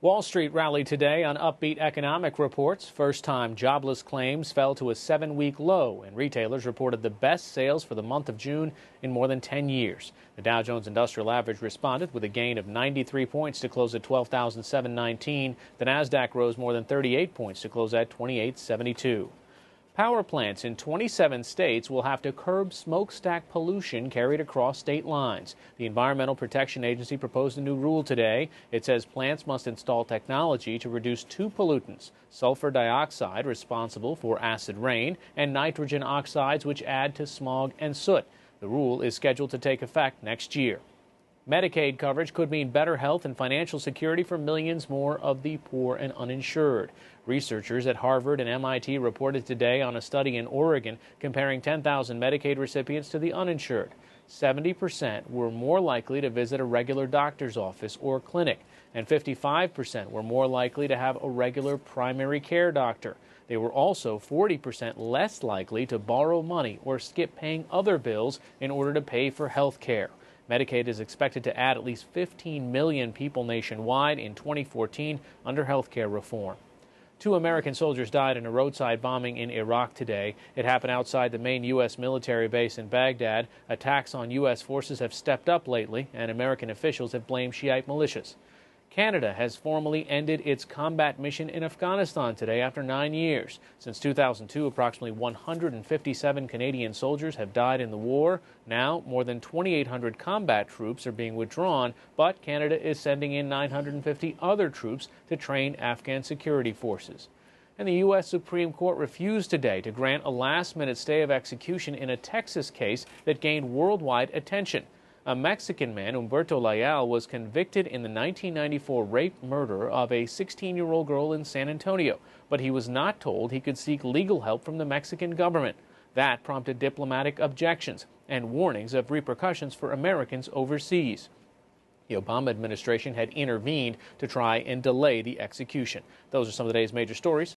Wall Street rallied today on upbeat economic reports. First-time jobless claims fell to a 7-week low, and retailers reported the best sales for the month of June in more than 10 years. The Dow Jones Industrial Average responded with a gain of 93 points to close at 12,719. The Nasdaq rose more than 38 points to close at 2872. Power plants in 27 states will have to curb smokestack pollution carried across state lines. The Environmental Protection Agency proposed a new rule today. It says plants must install technology to reduce two pollutants: sulfur dioxide, responsible for acid rain, and nitrogen oxides, which add to smog and soot. The rule is scheduled to take effect next year. Medicaid coverage could mean better health and financial security for millions more of the poor and uninsured. Researchers at Harvard and MIT reported today on a study in Oregon comparing 10,000 Medicaid recipients to the uninsured. 70% were more likely to visit a regular doctor's office or clinic, and 55% were more likely to have a regular primary care doctor. They were also 40% less likely to borrow money or skip paying other bills in order to pay for health care. Medicaid is expected to add at least 15 million people nationwide in 2014 under health care reform. 2 American soldiers died in a roadside bombing in Iraq today. It happened outside the main U.S. military base in Baghdad. Attacks on U.S. forces have stepped up lately, and American officials have blamed Shiite militias. Canada has formally ended its combat mission in Afghanistan today after 9 years. Since 2002, approximately 157 Canadian soldiers have died in the war. Now, more than 2,800 combat troops are being withdrawn, but Canada is sending in 950 other troops to train Afghan security forces. And the U.S. Supreme Court refused today to grant a last-minute stay of execution in a Texas case that gained worldwide attention. A Mexican man, Humberto Leal, was convicted in the 1994 rape murder of a 16-year-old girl in San Antonio, but he was not told he could seek legal help from the Mexican government. That prompted diplomatic objections and warnings of repercussions for Americans overseas. The Obama administration had intervened to try and delay the execution. Those are some of the day's major stories.